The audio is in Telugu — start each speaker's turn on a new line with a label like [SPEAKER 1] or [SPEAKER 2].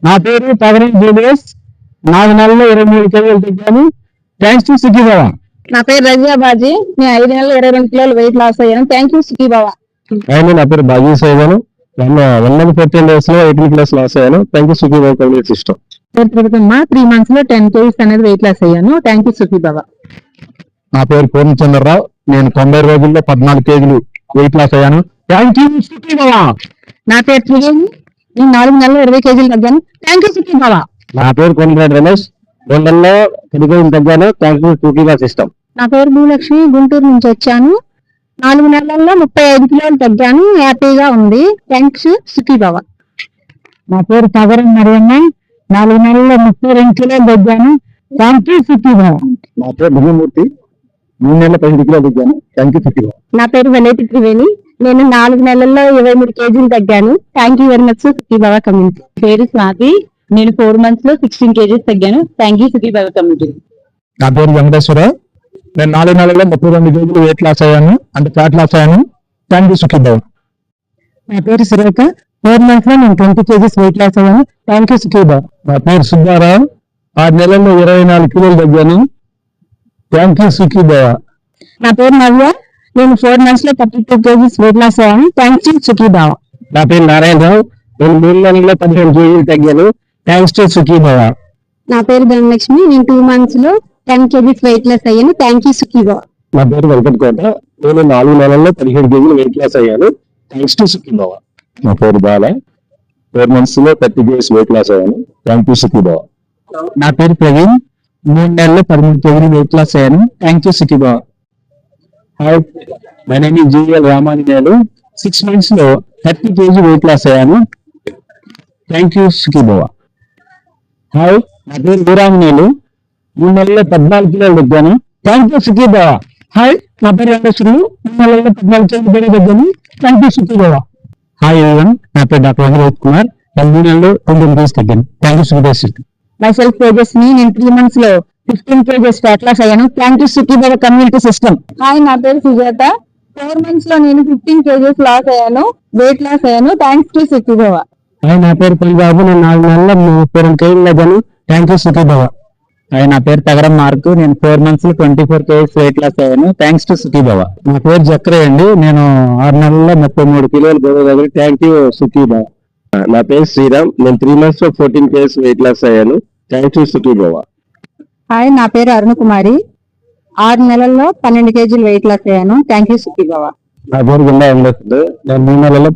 [SPEAKER 1] నా పేరు పగరం జూలియస్. 4 నెలల్లో 23 కేజీలు తగ్గాను. Thanks to Sukhi Baba.
[SPEAKER 2] నా పేరు రజియా బాజీ. నేను 5 నెలల్లో 22 కిలోలు వెయిట్ లాస్ అయ్యాను. Thank you Sukhi Baba.
[SPEAKER 1] నా పేరు బాజీ సైదాను. 14 days లో 18 kilos లాస్ అయ్యాను. Thank you Sukhi Baba community system.
[SPEAKER 2] 3 months లో 10 kgs అనేది వెయిట్ లాస్ అయ్యాను. Thank you Sukhi Baba.
[SPEAKER 1] నా పేరు పూర్ణచంద్రరావు. నేను 90 రోజుల్లో 14 కేజీలు వెయిట్ లాస్ అయ్యాను. Thank you Sukhi Baba.
[SPEAKER 2] నా పేరు త్రివేణి. నేను 4 నెలల్లో 20 కేజీలు తగ్గాను. Thank you Sukhi Baba.
[SPEAKER 1] నా పేరు కొండరెడ్డి రమేష్. 2 నెలల్లో 10 కేజీలు తగ్గాను. Thank you Sukhi Baba system.
[SPEAKER 2] నా పేరు భూలక్ష్మి. గుంటూరు నుంచి వచ్చాను. 4 నెలల్లో 35 కిలోలు తగ్గాను. హ్యాపీగా ఉంది. థ్యాంక్స్ సుఖీ బాబా.
[SPEAKER 1] నా పేరు పగరం మరియమ్మ. 4 నెలల్లో 32 కిలోలు తగ్గాను. Thank you Sukhi Baba. నా పేరు దివ్యమూర్తి. 3 నెలల 15 కిలోలు తగ్గాను. Thank you Sukhi Baba.
[SPEAKER 2] నా పేరు వెలేటి త్రివేణి. నేను 4 నెలల్లో 23 కేజీలు తగ్గాను. Thank you very much Sukhi Baba community. పేరు స్వాతి. నేను 4 months లో 16 kgs తగ్గాను. Thank you Sukhi Baba community.
[SPEAKER 1] నా పేరు వెంకటేశ్వరరావు. నేను 4 నెలల్లో 32 కేజీలు వెయిట్ లాస్ అయ్యాను. అంటే ఫ్యాట్ లాస్ అయ్యాను. Thank you Sukhi Baba.
[SPEAKER 2] నా పేరు సురేఖ. 4 months లో నేను 20 కేజీస్ వెయిట్ లాస్ అయ్యాను. Thank you Sukhi Baba.
[SPEAKER 1] నా పేరు సుబ్బారావు. 6 నెలల్లో 24 కిలోలు తగ్గాను. Thank you Sukhi Baba.
[SPEAKER 2] నా పేరు నవ్య. నేను 4 months లో 32 కేజీస్ వెయిట్ లాస్ అయ్యాను. Thank you Sukhi Baba.
[SPEAKER 1] నా పేరు నారాయణరావు. నేను 3 నెలల్లో 15 కేజీలు తగ్గాను. Thanks to Sukhi Baba.
[SPEAKER 2] నా పేరు ధనలక్ష్మి. నేను 2 months లో 10 కేజీస్ వెయిట్ లాస్ అయ్యాను. Thank you Sukhi Baba.
[SPEAKER 1] నా పేరు వెంకటకోట. నేను 4 నెలల్లో 17 కేజీలు వెయిట్ లాస్ అయ్యాను. Thanks to Sukhi Baba. నా పేరు బాల. 4 months లో 30 కేజీస్ వెయిట్ లాస్ అయ్యాను. Thank you Sukhi Baba.
[SPEAKER 2] నా పేరు ప్రవీణ్. 3 నెలల్లో 13 కేజీలు వెయిట్ లాస్ అయ్యాను. Thank you Sukhi Baba.
[SPEAKER 1] Hi, my name is GL Ramanjaneyulu. 6 months లో 30 కేజీ వెయిట్ లాస్ అయ్యాను. Thank you Sukhi Baba. Hi, నా పేరు వీరాంజనేయులు. 3 నెలల్లో 14 కిలోలు తగ్గాను. Thank you Sukhi Baba. Hi, నా పేరు వెంకటేశ్వరులు. 3 నెలల్లో 14 కేజీలు తగ్గాను. Thank you Sukhi Baba. Hi everyone, నా పేరు డాక్టర్ వెంకటేష్ కుమార్. 3 నెలల్లో 20 kgs తగ్గాను. Thank you Sukhi Baba.
[SPEAKER 2] My self తేజస్ని. నేను 3 months లో 15 కేజీస్ ఫ్యాట్ లాస్ అయ్యాను. Thank you Sukhi Baba community system. Hi, నా పేరు సుజాత. 4 months లో నేను 15 కేజీస్ లాస్ అయ్యాను. వెయిట్ లాస్ అయ్యాను. Thanks to Sukhi Baba.
[SPEAKER 1] Hi, నా పేరు పల్లిబాబు. నేను 4 నెలల్లో 32 కేజీలు తగ్గాను. Thank you Sukhi Baba.
[SPEAKER 2] Hi, నా పేరు తగరం మార్కు. నేను 4 months లో 24 కేజీస్ వెయిట్ లాస్ అయ్యాను. Thanks to Sukhi Baba.
[SPEAKER 1] నా పేరు చక్రయ్య అండి. నేను 6 నెలల్లో 33 కిలోలు బరువు తగ్గాను. Thank you Sukhi Baba. నా పేరు శ్రీరామ్. నేను 3 months లో 14 కేజీస్ వెయిట్ లాస్ అయ్యాను. Thank you Sukhi Baba.
[SPEAKER 2] Hi, నా పేరు అరుణ కుమారి. 6 నెలల్లో 12 కేజీలు వెయిట్ లాస్ అయ్యాను. Thank you Sukhi Baba.
[SPEAKER 1] నా పేరు గుండా వెంకటేశ్వరుడు. నేను 3 నెలల్లో